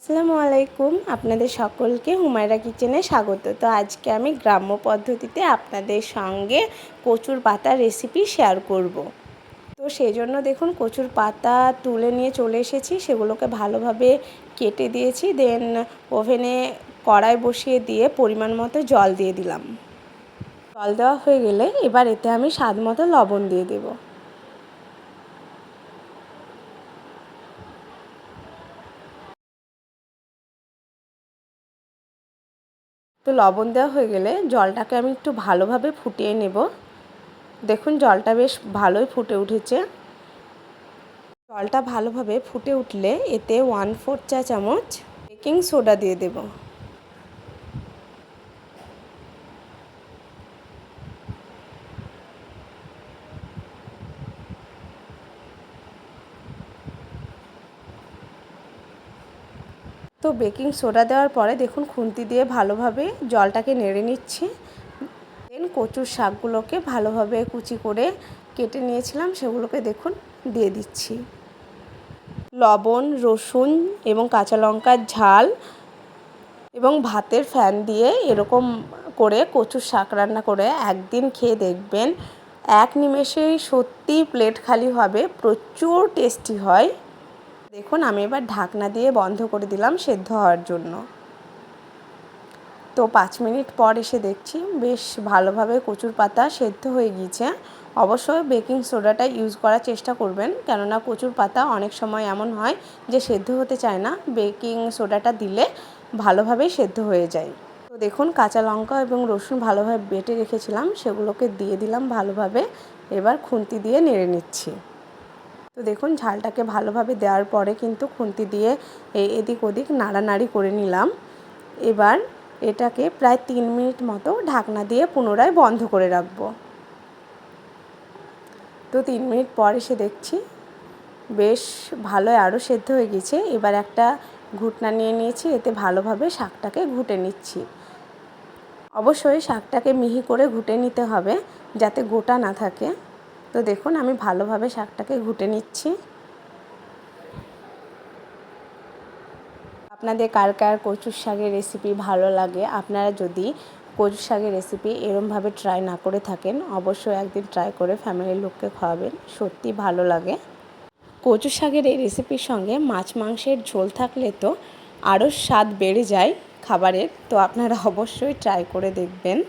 আসসালামু আলাইকুম, আপনাদের সকলকে হুমায়রা কিচেনে স্বাগত। তো আজকে আমি গ্রাম্য পদ্ধতিতে আপনাদের সঙ্গে কচুর পাতা রেসিপি শেয়ার করব। তো সেই জন্য দেখুন কচুর পাতা তুলে নিয়ে চলে এসেছি, সেগুলোকে ভালোভাবে কেটে দিয়েছি। দেন ওভেনে কড়াই বসিয়ে দিয়ে পরিমাণ মতো জল দিয়ে দিলাম। জল দেওয়া হয়ে গেলে এবার এতে আমি স্বাদ মতো লবণ দিয়ে দেবো। তো লবণ দেওয়া হয়ে গেলে জলটাকে আমি একটু ভালোভাবে ফুটিয়ে নেব। দেখুন জলটা বেশ ভালোই ফুটে উঠেছে। জলটা ভালোভাবে ফুটে উঠলে এতে 1/4 চা চামচ বেকিং সোডা দিয়ে দেব। তো বেকিং সোডা দেওয়ার পরে দেখুন খুন্তি দিয়ে ভালোভাবে জলটাকে নেড়ে নিচ্ছি। দেন কচুর শাকগুলোকে ভালোভাবে কুচি করে কেটে নিয়েছিলাম, সেগুলোকে দেখুন দিয়ে দিচ্ছি। লবণ, রসুন এবং কাঁচা লঙ্কার ঝাল এবং ভাতের ফ্যান দিয়ে এরকম করে কচুর শাক রান্না করে একদিন খেয়ে দেখবেন, এক নিমেষেই সত্যি প্লেট খালি হবে। প্রচুর টেস্টি হয়। দেখুন আমি এবার ঢাকনা দিয়ে বন্ধ করে দিলাম সেদ্ধ হওয়ার জন্য। তো 5 মিনিট পর এসে দেখছি বেশ ভালোভাবে কচুর পাতা সেদ্ধ হয়ে গিয়েছে। অবশ্যই বেকিং সোডাটা ইউজ করার চেষ্টা করবেন, কেননা কচুর পাতা অনেক সময় এমন হয় যে সেদ্ধ হতে চায় না। বেকিং সোডাটা দিলে ভালোভাবেই সেদ্ধ হয়ে যায়। তো দেখুন কাঁচা লঙ্কা এবং রসুন ভালোভাবে বেটে রেখেছিলাম, সেগুলোকে দিয়ে দিলাম ভালোভাবে। এবার খুন্তি দিয়ে নেড়ে নিচ্ছি। তো দেখুন ঝালটাকে ভালোভাবে দেওয়ার পরে কিন্তু খুন্তি দিয়ে এদিক ওদিক নাড়ানাড়ি করে নিলাম। এবার এটাকে প্রায় 3 মিনিট মতো ঢাকনা দিয়ে পুনরায় বন্ধ করে রাখবো। তো 3 মিনিট পর এসে দেখছি বেশ ভালোই আরও সেদ্ধ হয়ে গেছে। এবার একটা ঘুটনা নিয়ে নিয়েছি, এতে ভালোভাবে শাকটাকে ঘুটে নিচ্ছি। অবশ্যই শাকটাকে মিহি করে ঘুটে নিতে হবে যাতে গোটা না থাকে। তো দেখুন আমি ভালোভাবে শাকটাকে ঘুটে নিচ্ছি। আপনাদের কার কার কচুর শাকের রেসিপি ভালো লাগে, আপনারা যদি কচুর শাকের রেসিপি এরমভাবে ট্রাই না করে থাকেন, অবশ্যই একদিন ট্রাই করে ফ্যামিলির লোককে খাওয়াবেন, সত্যি ভালো লাগে। কচু শাকের এই রেসিপির সঙ্গে মাছ মাংসের ঝোল থাকলে তো আরও স্বাদ বেড়ে যায় খাবারের। তো আপনারা অবশ্যই ট্রাই করে দেখবেন।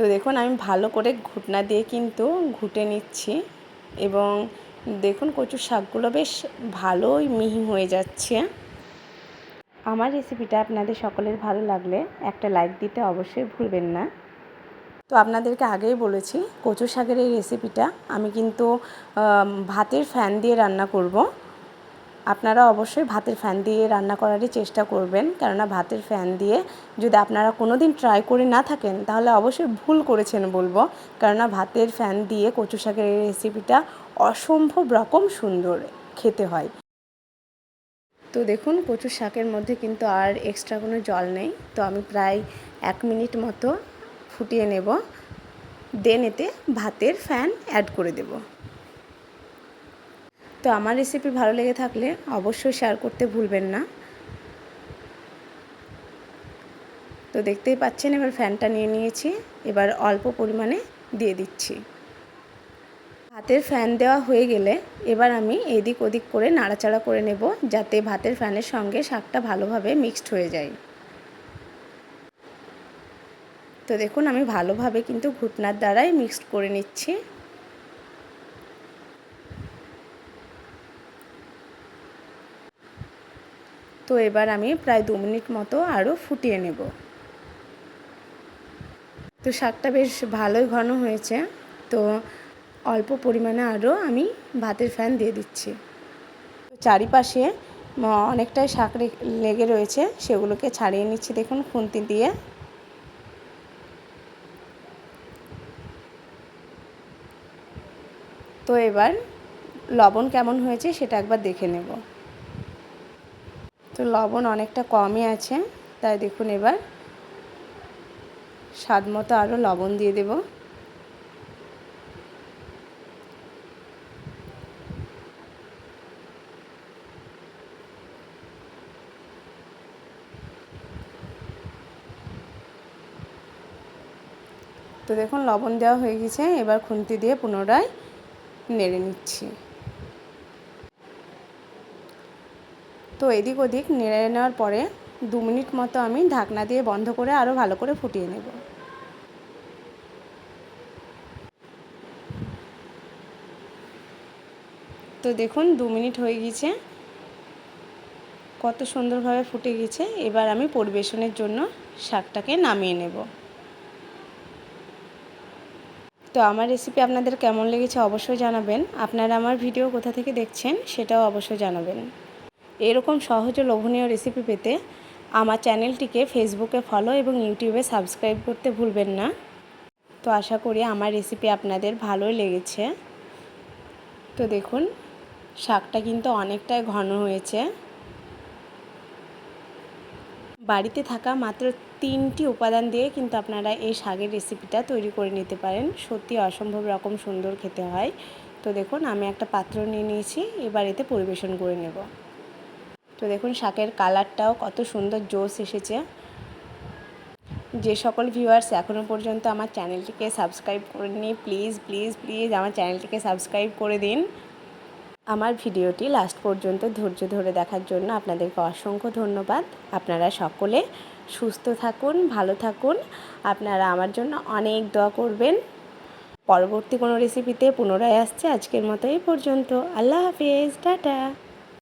তো দেখুন আমি ভালো করে ঘুটনা দিয়ে কিন্তু ঘুটে নিচ্ছি এবং দেখুন কচুর শাকগুলো বেশ ভালোই মিহি হয়ে যাচ্ছে। আমার রেসিপিটা আপনাদের সকলের ভালো লাগলে একটা লাইক দিতে অবশ্যই ভুলবেন না। তো আপনাদেরকে আগেই বলেছি কচু শাকের এই রেসিপিটা আমি কিন্তু ভাতের ফ্যান দিয়ে রান্না করব। আপনারা অবশ্যই ভাতের ফ্যান দিয়ে রান্না করারই চেষ্টা করবেন, কেননা ভাতের ফ্যান দিয়ে যদি আপনারা কোনো দিন ট্রাই করে না থাকেন তাহলে অবশ্যই ভুল করেছেন বলবো, কেননা ভাতের ফ্যান দিয়ে কচু শাকের এই রেসিপিটা অসম্ভব রকম সুন্দর খেতে হয়। তো দেখুন কচু শাকের মধ্যে কিন্তু আর এক্সট্রা কোনো জল নেই। তো আমি প্রায় 1 মিনিট মতো ফুটিয়ে নেব। দেন এতে ভাতের ফ্যান অ্যাড করে দেব। তো আমার রেসিপি ভালো লেগে থাকলে অবশ্যই শেয়ার করতে ভুলবেন না। তো দেখতেই পাচ্ছেন এবার ফ্যানটা নিয়ে নিয়েছি, এবার অল্প পরিমাণে দিয়ে দিচ্ছি। ভাতের ফ্যান দেওয়া হয়ে গেলে এবার আমি এদিক ওদিক করে নাড়াচাড়া করে নেব, যাতে ভাতের ফ্যানের সঙ্গে শাকটা ভালোভাবে মিক্সড হয়ে যায়। তো দেখুন আমি ভালোভাবে কিন্তু ঘুটনার দ্বারাই মিক্সড করে নিচ্ছি। তো এবার আমি প্রায় 2 মিনিট মতো আরও ফুটিয়ে নেব। তো শাকটা বেশ ভালোই ঘন হয়েছে। তো অল্প পরিমাণে আরও আমি ভাতের ফ্যান দিয়ে দিচ্ছি। চারিপাশে অনেকটাই শাক লেগে রয়েছে, সেগুলোকে ছাড়িয়ে নিচ্ছি দেখুন খুন্তি দিয়ে। তো এবার লবণ কেমন হয়েছে সেটা একবার দেখে নেব। তো লবণ অনেকটা কমই আছে, তাই দেখুন এবার স্বাদ মতো আরও লবণ দিয়ে দেব। তো দেখুন লবণ দেওয়া হয়ে গেছে, এবার খুন্তি দিয়ে পুনরায় নেড়ে নিচ্ছি। তো এদিক ওদিক নেড়ে নেওয়ার পরে 2 মিনিট মতো আমি ঢাকনা দিয়ে বন্ধ করে আরও ভালো করে ফুটিয়ে নেব। তো দেখুন 2 মিনিট হয়ে গেছে, কত সুন্দরভাবে ফুটে গেছে। এবার আমি পরিবেশনের জন্য শাকটাকে নামিয়ে নেব। তো আমার রেসিপি আপনাদের কেমন লেগেছে অবশ্যই জানাবেন। আপনারা আমার ভিডিও কোথা থেকে দেখছেন সেটাও অবশ্যই জানাবেন। এরকম সহজ ও লোভনীয় রেসিপি পেতে আমার চ্যানেলটিকে ফেসবুকে ফলো এবং ইউটিউবে সাবস্ক্রাইব করতে ভুলবেন না। তো আশা করি আমার রেসিপি আপনাদের ভালোই লেগেছে। তো দেখুন শাকটা কিন্তু অনেকটাই ঘন হয়েছে। বাড়িতে থাকা মাত্র 3টি উপাদান দিয়ে কিন্তু আপনারা এই শাকের রেসিপিটা তৈরি করে নিতে পারেন। সত্যি অসম্ভব রকম সুন্দর খেতে হয়। তো দেখুন আমি একটা পাত্র নিয়ে নিয়েছি, এবার এতে পরিবেশন করে নেব। তো দেখুন শাকের কালারটাও কত সুন্দর জোস এসেছে। যে সকল ভিউয়ার্স এখনও পর্যন্ত আমার চ্যানেলটিকে সাবস্ক্রাইব করেননি, প্লিজ প্লিজ প্লিজ আমার চ্যানেলটিকে সাবস্ক্রাইব করে দিন। আমার ভিডিওটি লাস্ট পর্যন্ত ধৈর্য ধরে দেখার জন্য আপনাদেরকে অসংখ্য ধন্যবাদ। আপনারা সকলে সুস্থ থাকুন, ভালো থাকুন। আপনারা আমার জন্য অনেক দোয়া করবেন। পরবর্তী কোনো রেসিপিতে পুনরায় আসছে। আজকের মতো এই পর্যন্ত। আল্লাহ হাফেজ, টাটা।